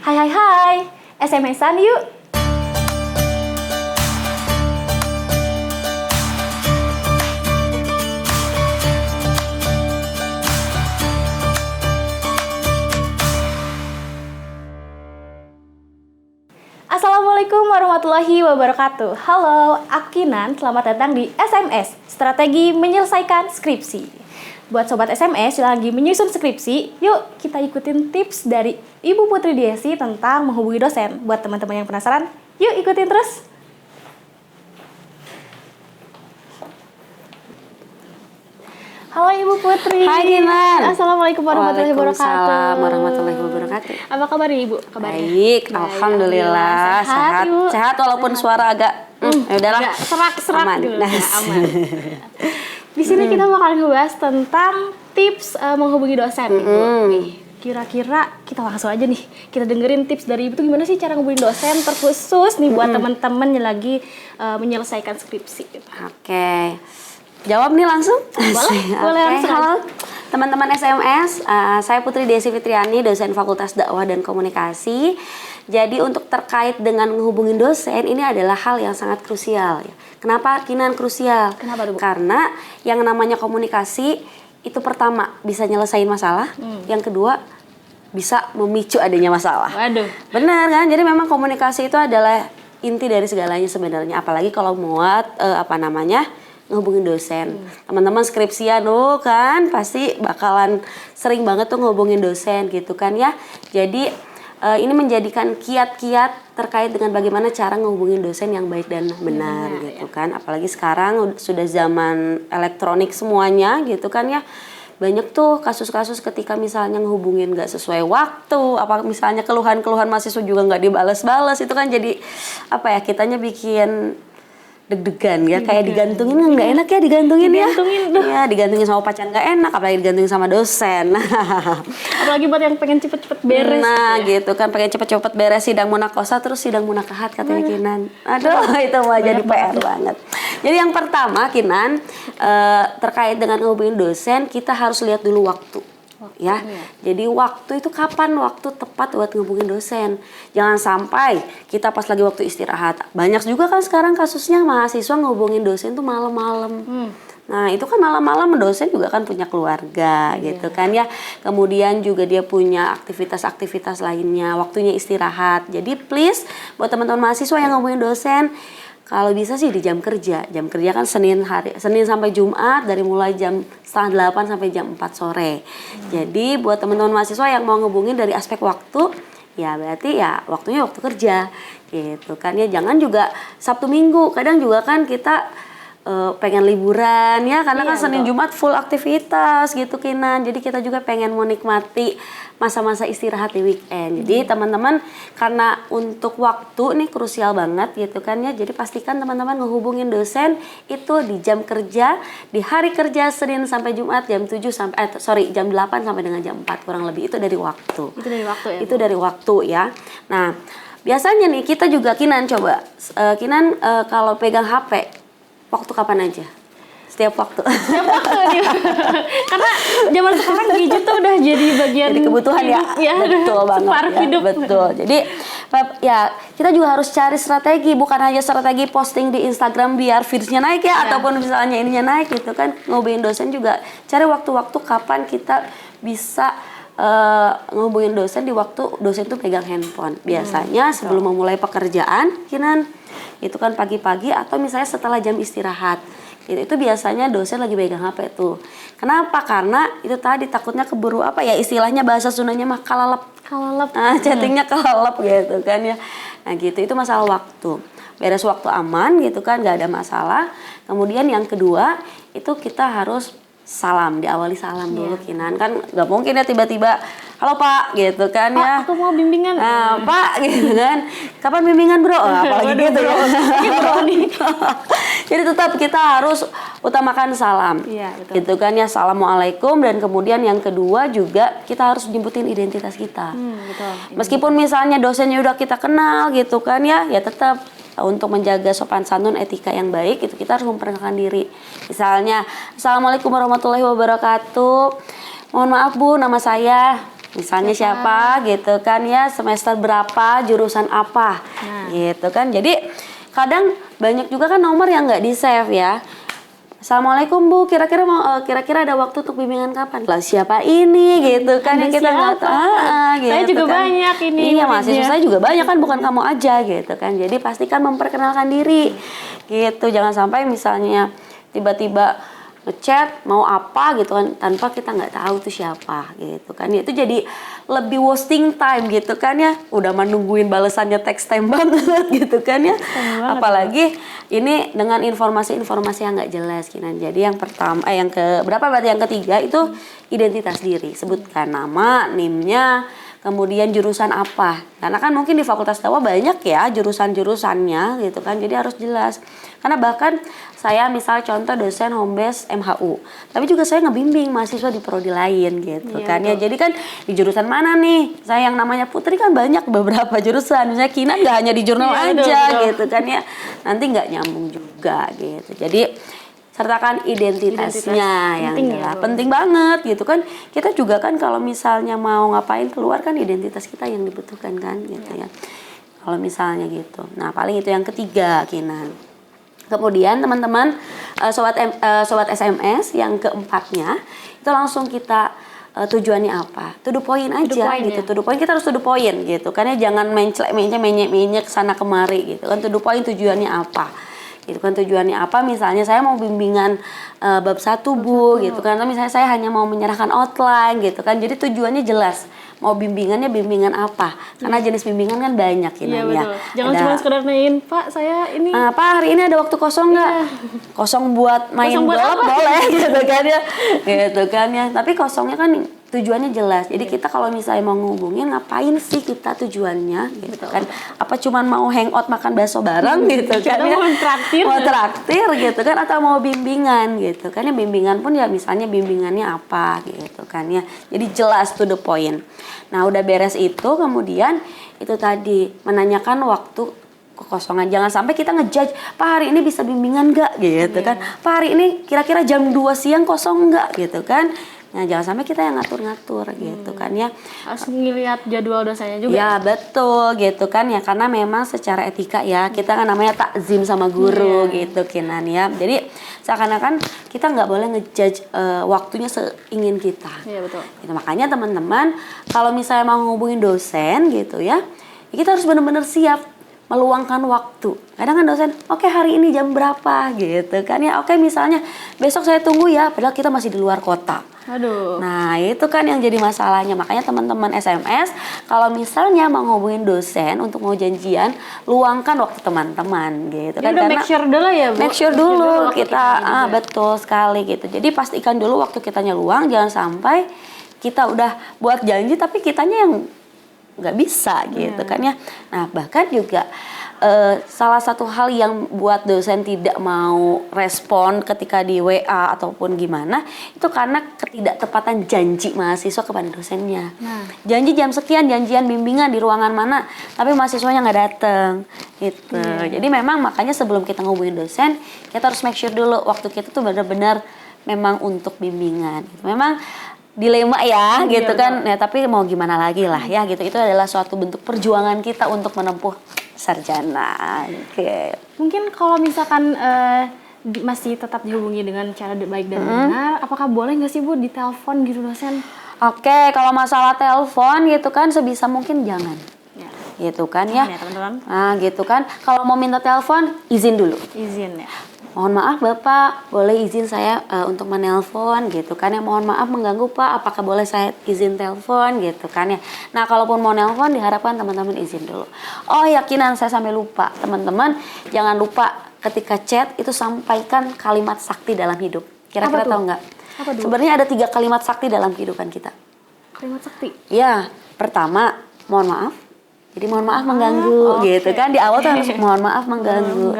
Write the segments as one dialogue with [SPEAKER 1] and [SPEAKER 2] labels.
[SPEAKER 1] Hai hai hai, SMS-an yuk. Assalamualaikum warahmatullahi wabarakatuh. Halo, aku Kinan, selamat datang di SMS, Strategi Menyelesaikan Skripsi. Buat Sobat SMS yang lagi menyusun skripsi, yuk kita ikutin tips dari Ibu Putri Diesi tentang menghubungi dosen. Buat teman-teman yang penasaran, yuk ikutin terus. Halo Ibu Putri.
[SPEAKER 2] Hai Kinan.
[SPEAKER 1] Assalamualaikum warahmatullahi wabarakatuh.
[SPEAKER 2] Waalaikumsalam warahmatullahi wabarakatuh.
[SPEAKER 1] Apa kabar Ibu? Kabarnya?
[SPEAKER 2] Baik, alhamdulillah. Sehat.
[SPEAKER 1] Ibu.
[SPEAKER 2] Sehat walaupun suara agak ya udahlah.
[SPEAKER 1] Agak serak-serak
[SPEAKER 2] aman.
[SPEAKER 1] gitu. Aman. Di sini kita bakal ngebahas tentang tips menghubungi dosen, Ibu. Nih, kira-kira kita langsung aja nih. Kita dengerin tips dari Ibu tuh gimana sih cara menghubungi dosen terkhusus nih buat teman-teman yang lagi menyelesaikan skripsi gitu.
[SPEAKER 2] Oke. Jawab nih langsung?
[SPEAKER 1] Boleh langsung.
[SPEAKER 2] Halo teman-teman SMS, saya Putri Diesi Fitriani, dosen Fakultas Dakwah dan Komunikasi. Jadi untuk terkait dengan menghubungi dosen, ini adalah hal yang sangat krusial. Kenapa Kinan krusial?
[SPEAKER 1] Kenapa tuh, Bu?
[SPEAKER 2] Karena yang namanya komunikasi itu pertama bisa nyelesain masalah, yang kedua bisa memicu adanya masalah.
[SPEAKER 1] Waduh.
[SPEAKER 2] Benar kan? Jadi memang komunikasi itu adalah inti dari segalanya sebenarnya. Apalagi kalau muat ngehubungin dosen. Teman-teman skripsian kan pasti bakalan sering banget tuh ngehubungin dosen gitu kan ya. Jadi ini menjadikan kiat-kiat terkait dengan bagaimana cara ngehubungin dosen yang baik dan benar gitu kan. Apalagi sekarang sudah zaman elektronik semuanya gitu kan ya. Banyak tuh kasus-kasus ketika misalnya ngehubungin nggak sesuai waktu, apa misalnya keluhan-keluhan mahasiswa juga nggak dibales-bales, itu kan jadi kitanya bikin deg-degan ya, kayak digantungin nggak enak ya, digantungin ya, digantungin sama pacar nggak enak, apalagi digantungin sama dosen.
[SPEAKER 1] Apalagi buat yang pengen cepet-cepet beres.
[SPEAKER 2] Nah gitu kan, pengen cepet-cepet beres sidang munakosa terus sidang munakahat katanya Kinan. Aduh itu mah jadi PR banget. Jadi yang pertama Kinan, terkait dengan ngehubungin dosen, kita harus lihat dulu waktu. Jadi waktu itu kapan waktu tepat buat ngehubungin dosen. Jangan sampai kita pas lagi waktu istirahat. Banyak juga kan sekarang kasusnya mahasiswa ngehubungin dosen tuh malam-malam. Nah itu kan malam-malam dosen juga kan punya keluarga gitu kan ya. Kemudian juga dia punya aktivitas-aktivitas lainnya, waktunya istirahat. Jadi please buat teman-teman mahasiswa yang ngehubungin dosen, kalau bisa sih di jam kerja. Jam kerja kan Senin sampai Jumat dari mulai jam 7:30 sampai jam 4 sore. Jadi buat teman-teman mahasiswa yang mau ngehubungin dari aspek waktu, ya berarti ya waktunya waktu kerja gitu kan ya. Jangan juga Sabtu Minggu. Kadang juga kan kita pengen liburan ya, karena kan Senin Jumat full aktivitas gitu Kinan. Jadi kita juga pengen menikmati masa-masa istirahat di weekend. Jadi teman-teman, karena untuk waktu nih krusial banget gitu kan ya. Jadi pastikan teman-teman ngehubungin dosen itu di jam kerja, di hari kerja Senin sampai Jumat jam 7 sampai jam 8 sampai dengan jam 4 kurang lebih. Itu dari waktu.
[SPEAKER 1] Itu dari waktu ya.
[SPEAKER 2] Itu dari waktu ya. Nah, biasanya nih kita juga Kinan coba kalau pegang HP waktu kapan aja? Setiap waktu.
[SPEAKER 1] Setiap waktu nih. Karena zaman sekarang gadget tuh udah jadi bagian
[SPEAKER 2] jadi kebutuhan
[SPEAKER 1] hidup,
[SPEAKER 2] ya. Betul banget ya.
[SPEAKER 1] Hidup.
[SPEAKER 2] Betul. Jadi ya kita juga harus cari strategi, bukan hanya strategi posting di Instagram biar feeds-nya naik ya, ataupun misalnya ininya naik gitu kan. Ngehubungin dosen juga cari waktu-waktu kapan kita bisa ngehubungin dosen di waktu dosen tuh pegang handphone. Biasanya sebelum memulai pekerjaan, Kinan, itu kan pagi-pagi atau misalnya setelah jam istirahat. Itu biasanya dosen lagi pegang HP tuh. Kenapa? Karena itu tadi takutnya keburu istilahnya bahasa Sundanya mah kalalep. Chattingnya kalalep gitu kan ya. Nah gitu, itu masalah waktu. Beres waktu aman gitu kan, nggak ada masalah. Kemudian yang kedua, itu kita harus diawali salam dulu Kinan. Kan nggak mungkin ya tiba-tiba halo Pak gitu kan ya.
[SPEAKER 1] Pak, aku mau bimbingan.
[SPEAKER 2] Pak gitu kan. Kapan bimbingan bro? Apalagi gitu ya. Jadi tetap kita harus utamakan salam.
[SPEAKER 1] Iya, betul.
[SPEAKER 2] Gitu kan ya, assalamualaikum. Dan kemudian yang kedua juga kita harus jemputin identitas kita.
[SPEAKER 1] Betul.
[SPEAKER 2] Meskipun misalnya dosennya udah kita kenal gitu kan ya tetap untuk menjaga sopan santun, etika yang baik, itu kita harus memperkenalkan diri. Misalnya, assalamualaikum warahmatullahi wabarakatuh. Mohon maaf Bu, nama saya Misalnya siapa gitu kan ya, semester berapa, jurusan apa, gitu kan. Jadi kadang banyak juga kan nomor yang nggak di-save ya. Assalamualaikum Bu, kira-kira kira-kira ada waktu untuk bimbingan kapan? Lah siapa ini gitu kan, yang kita nggak tahu. Gitu
[SPEAKER 1] Saya juga
[SPEAKER 2] kan.
[SPEAKER 1] banyak ini.
[SPEAKER 2] Iya, mahasiswa saya juga banyak kan, bukan kamu aja gitu kan. Jadi pastikan memperkenalkan diri gitu. Jangan sampai misalnya tiba-tiba ngechat mau apa gitu kan tanpa kita nggak tahu tuh siapa gitu kan. Itu jadi lebih wasting time gitu kan ya, udah menungguin balasannya text time banget gitu kan ya. Apalagi ini dengan informasi-informasi yang nggak jelas Kinan. Jadi yang pertama yang ke berapa berarti yang ketiga itu identitas diri, sebutkan nama, NIM-nya, kemudian jurusan apa. Karena kan mungkin di Fakultas Dakwah banyak ya jurusan-jurusannya gitu kan. Jadi harus jelas. Karena bahkan saya misal contoh dosen home base MHU. Tapi juga saya ngebimbing mahasiswa di prodi lain gitu kan ya. Jadi kan di jurusan mana nih? Saya yang namanya Putri kan banyak beberapa jurusan. Misalnya Kinan nggak hanya di jurnal aja gitu kan ya. Nanti nggak nyambung juga gitu. Jadi sertakan identitasnya yang jelas. Penting banget gitu kan. Kita juga kan kalau misalnya mau ngapain keluar kan identitas kita yang dibutuhkan kan gitu ya. Kalau misalnya gitu. Nah, paling itu yang ketiga Kinan. Kemudian teman-teman sobat SMS yang keempatnya itu langsung kita tujuannya apa? To the point aja gitu. To the point, kita harus to the point gitu. Karena jangan menyek kesana kemari gitu kan. To the point tujuannya apa? Gitu kan, tujuannya apa? Misalnya saya mau bimbingan bab 1 Bu gitu kan. Atau misalnya saya hanya mau menyerahkan outline gitu kan. Jadi tujuannya jelas. Mau bimbingannya bimbingan apa? Karena jenis bimbingan kan banyak ini ya.
[SPEAKER 1] Jangan cuma sekedar nanyain, Pak, saya ini
[SPEAKER 2] Pak, hari ini ada waktu kosong nggak? Kosong buat main golf boleh gitu kan ya. Gitu kan ya. Tapi kosongnya kan tujuannya jelas. Jadi kita kalau misalnya mau ngehubungin, ngapain sih kita tujuannya gitu kan? Apa cuman mau hangout makan bakso bareng gitu kan ya? Mau traktir gitu kan, atau mau bimbingan gitu kan ya. Bimbingan pun ya misalnya bimbingannya apa gitu kan ya. Jadi jelas to the point. Nah, udah beres itu kemudian itu tadi menanyakan waktu kekosongan. Jangan sampai kita ngejudge, Pak hari ini bisa bimbingan nggak gitu kan. Pak hari ini kira-kira jam 2 siang kosong nggak gitu kan. Nah, jangan sampai kita yang ngatur-ngatur gitu kan ya.
[SPEAKER 1] Harus ngelihat jadwal dosanya juga.
[SPEAKER 2] Ya, betul gitu kan ya. Karena memang secara etika ya, kita kan namanya takzim sama guru gitu Kinan ya. Jadi seakan-akan kita nggak boleh ngejudge waktunya seingin kita.
[SPEAKER 1] Iya, betul.
[SPEAKER 2] Gitu. Makanya teman-teman, kalau misalnya mau ngubungin dosen gitu ya, kita harus benar-benar siap meluangkan waktu. Kadang kan dosen, oke, hari ini jam berapa gitu kan ya. Oke, misalnya besok saya tunggu ya, padahal kita masih di luar kota.
[SPEAKER 1] Aduh.
[SPEAKER 2] Nah, itu kan yang jadi masalahnya. Makanya teman-teman SMS, kalau misalnya mau ngubungin dosen untuk mau janjian, luangkan waktu teman-teman gitu kan.
[SPEAKER 1] Karena make sure dulu ya, Bu.
[SPEAKER 2] Make sure dulu kita betul sekali gitu. Jadi pastikan dulu waktu kitanya luang, jangan sampai kita udah buat janji tapi kitanya yang nggak bisa gitu kan ya. Nah, bahkan juga salah satu hal yang buat dosen tidak mau respon ketika di WA ataupun gimana, itu karena ketidaktepatan janji mahasiswa kepada dosennya. Janji jam sekian, janjian bimbingan di ruangan mana, tapi mahasiswanya nggak datang gitu. Jadi memang makanya sebelum kita ngubungin dosen, kita harus make sure dulu waktu kita tuh benar-benar memang untuk bimbingan. Memang dilema ya gitu kan ya, tapi mau gimana lagi lah ya gitu. Itu adalah suatu bentuk perjuangan kita untuk menempuh sarjana.
[SPEAKER 1] Mungkin kalau misalkan masih tetap dihubungi dengan cara baik dan benar, apakah boleh nggak sih Bu ditelepon gitu dosen?
[SPEAKER 2] Oke, kalau masalah telepon gitu kan sebisa mungkin jangan. Gitu kan ya.
[SPEAKER 1] Teman-teman.
[SPEAKER 2] Nah, gitu kan. Kalau mau minta telepon, izin dulu.
[SPEAKER 1] Izin ya.
[SPEAKER 2] Mohon maaf Bapak, boleh izin saya untuk menelpon gitu kan ya. Mohon maaf mengganggu Pak, apakah boleh saya izin telepon gitu kan ya. Nah, kalaupun mau nelpon diharapkan teman-teman izin dulu. Oh, yakinan saya sampai lupa. Teman-teman jangan lupa ketika chat itu sampaikan kalimat sakti dalam hidup. Kira-kira tahu nggak? Sebenarnya ada 3 kalimat sakti dalam kehidupan kita.
[SPEAKER 1] Kalimat sakti?
[SPEAKER 2] Ya, pertama mohon maaf. Jadi mohon maaf mengganggu gitu kan. Di awal tuh harus mohon maaf mengganggu.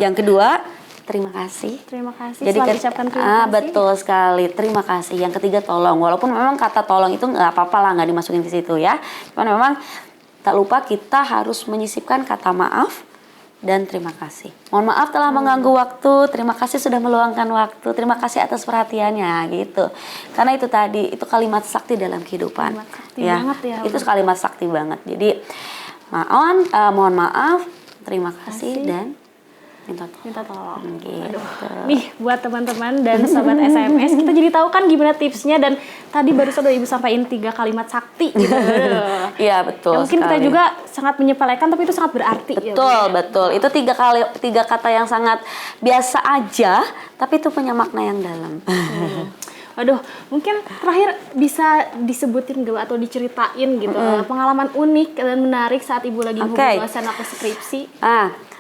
[SPEAKER 2] Yang kedua, terima kasih.
[SPEAKER 1] Terima kasih.
[SPEAKER 2] Jadi
[SPEAKER 1] ucapkan terima kasih.
[SPEAKER 2] Betul sekali. Terima kasih. Yang ketiga tolong. Walaupun memang kata tolong itu nggak apa-apa lah, nggak dimasukin ke situ ya. Cuman memang tak lupa kita harus menyisipkan kata maaf dan terima kasih. Mohon maaf telah mengganggu waktu, terima kasih sudah meluangkan waktu, terima kasih atas perhatiannya gitu. Karena itu tadi, itu kalimat sakti dalam kehidupan.
[SPEAKER 1] Kalimat sakti banget ya.
[SPEAKER 2] Itu kalimat sakti banget. Jadi mohon maaf, terima kasih dan minta
[SPEAKER 1] tolong.
[SPEAKER 2] Gitu.
[SPEAKER 1] Aduh. Nih buat teman-teman dan sobat SMS, kita jadi tahu kan gimana tipsnya, dan tadi baru saja Ibu sampaikan 3 kalimat sakti gitu.
[SPEAKER 2] Iya, betul.
[SPEAKER 1] Ya, mungkin kita juga sangat menyepelekan, tapi itu sangat berarti.
[SPEAKER 2] Betul. Itu 3 kata yang sangat biasa aja, tapi itu punya makna yang dalam.
[SPEAKER 1] Aduh, mungkin terakhir bisa disebutin gak atau diceritain gitu pengalaman unik dan menarik saat Ibu lagi hubungi dosen atau skripsi.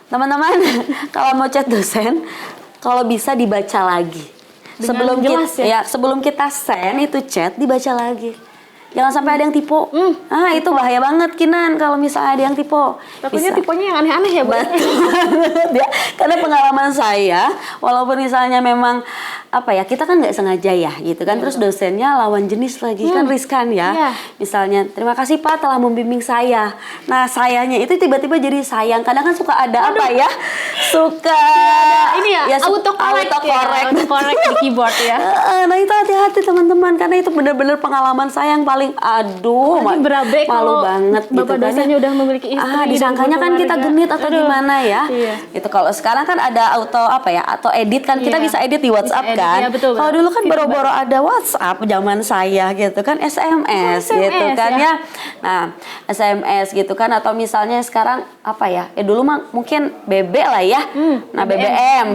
[SPEAKER 2] Teman-teman, kalau mau chat dosen, kalau bisa dibaca lagi.
[SPEAKER 1] Dengan jelas
[SPEAKER 2] sebelum kita send itu chat, dibaca lagi. Jangan sampai ada yang tipu. Itu bahaya banget, Kinan, kalau misalnya ada yang tipu.
[SPEAKER 1] Takutnya tipenya yang aneh-aneh ya, Bu?
[SPEAKER 2] Ya, karena pengalaman saya, walaupun misalnya memang kita kan nggak sengaja ya gitu kan, terus dosennya lawan jenis lagi, kan riskan ya. Misalnya, terima kasih Pak telah membimbing saya. Nah, sayanya itu tiba-tiba jadi sayang. Kadang kan suka ada suka
[SPEAKER 1] ini ya, autocorrect di keyboard ya.
[SPEAKER 2] Nah, itu hati-hati teman-teman, karena itu benar-benar pengalaman saya yang paling
[SPEAKER 1] berabe
[SPEAKER 2] malu banget gitu
[SPEAKER 1] Bapak dosennya udah memiliki istri.
[SPEAKER 2] Disangkanya kan kita genit atau gimana ya. Itu kalau sekarang kan ada auto edit kan, kita bisa edit di WhatsApp kan.
[SPEAKER 1] Iya, betul.
[SPEAKER 2] Kalau dulu kan boro-boro ada WhatsApp zaman saya gitu kan, SMS gitu kan ya. Nah, SMS gitu kan, atau misalnya sekarang dulu mah mungkin BB lah ya. Nah, BBM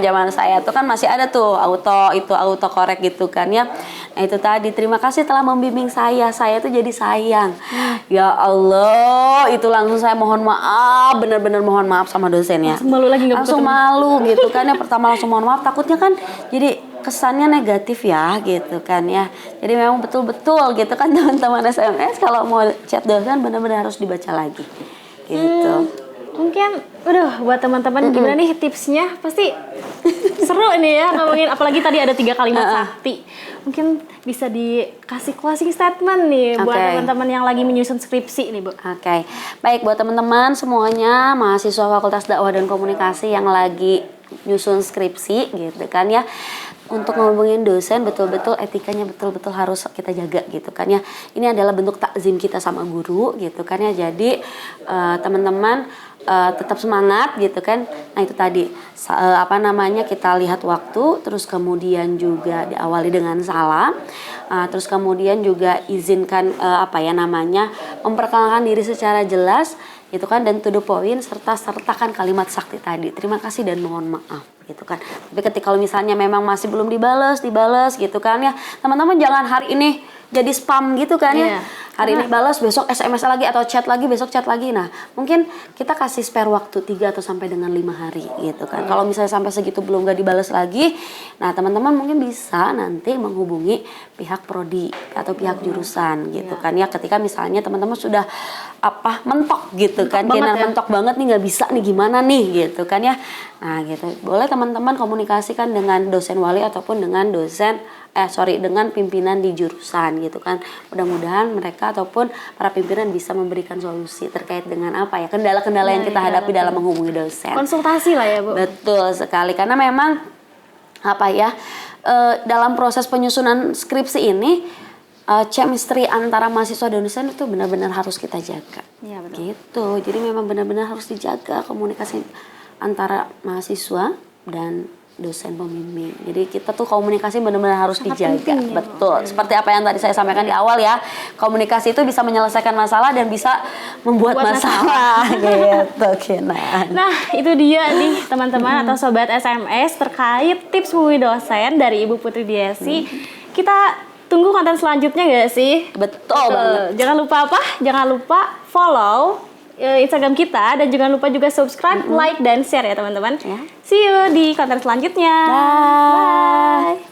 [SPEAKER 2] zaman saya tuh kan masih ada tuh auto correct gitu kan ya. Nah, itu tadi, terima kasih telah membimbing saya tuh jadi sayang. Ya Allah, itu langsung saya mohon maaf, benar-benar mohon maaf sama dosennya. Langsung malu gitu kan ya. Pertama langsung mohon maaf, takutnya kan jadi kesannya negatif ya gitu kan ya. Jadi memang betul-betul gitu kan teman-teman SMS, kalau mau chat dosen benar-benar harus dibaca lagi gitu.
[SPEAKER 1] Mungkin buat teman-teman gimana nih tipsnya? Pasti seru ini ya ngomongin, apalagi tadi ada 3 kalimat sakti. Mungkin bisa dikasih closing statement nih buat teman-teman yang lagi menyusun skripsi nih, Bu.
[SPEAKER 2] Baik, buat teman-teman semuanya mahasiswa Fakultas Dakwah dan Komunikasi yang lagi nyusun skripsi gitu kan ya, untuk ngomongin dosen betul-betul etikanya betul-betul harus kita jaga gitu kan ya. Ini adalah bentuk takzim kita sama guru gitu kan ya. Jadi teman-teman tetap semangat gitu kan. Nah, itu tadi kita lihat waktu, terus kemudian juga diawali dengan salam, terus kemudian juga izinkan memperkenalkan diri secara jelas gitu kan, dan to the point, sertakan kalimat sakti tadi, terima kasih dan mohon maaf gitu kan. Tapi ketika kalau misalnya memang masih belum dibalas gitu kan ya, teman-teman jangan hari ini jadi spam gitu kan ya. Hari ini balas, besok SMS lagi atau chat lagi, besok chat lagi. Nah, mungkin kita kasih spare waktu 3 atau sampai dengan 5 hari gitu kan. Kalau misalnya sampai segitu belum gak dibalas lagi, nah teman-teman mungkin bisa nanti menghubungi pihak prodi atau pihak jurusan gitu kan ya. Ketika misalnya teman-teman sudah mentok gitu kan, mentok banget nih, nggak bisa nih, gimana nih gitu kan ya. Nah gitu, boleh teman-teman komunikasikan dengan dosen wali ataupun dengan dengan pimpinan di jurusan gitu kan. Mudah-mudahan mereka ataupun para pimpinan bisa memberikan solusi terkait dengan kendala-kendala yang kita hadapi dalam menghubungi dosen.
[SPEAKER 1] Konsultasi lah ya, Bu.
[SPEAKER 2] Betul sekali, karena memang dalam proses penyusunan skripsi ini chemistry antara mahasiswa dan dosen itu benar-benar harus kita jaga.
[SPEAKER 1] Iya, betul.
[SPEAKER 2] Gitu. Jadi memang benar-benar harus dijaga komunikasi antara mahasiswa dan dosen pembimbing. Jadi kita tuh komunikasi benar-benar harus dijaga.
[SPEAKER 1] Penting,
[SPEAKER 2] betul. Seperti apa yang tadi saya sampaikan di awal ya. Komunikasi itu bisa menyelesaikan masalah dan bisa membuat masalah. Gitu, Kinan.
[SPEAKER 1] Nah, itu dia nih teman-teman atau sobat SMS terkait tips menghubungi dosen dari Ibu Putri Diesi. Kita tunggu konten selanjutnya nggak sih?
[SPEAKER 2] Betul banget.
[SPEAKER 1] Jangan lupa follow Instagram kita, dan jangan lupa juga subscribe, like, dan share ya teman-teman. See you di konten selanjutnya.
[SPEAKER 2] Bye.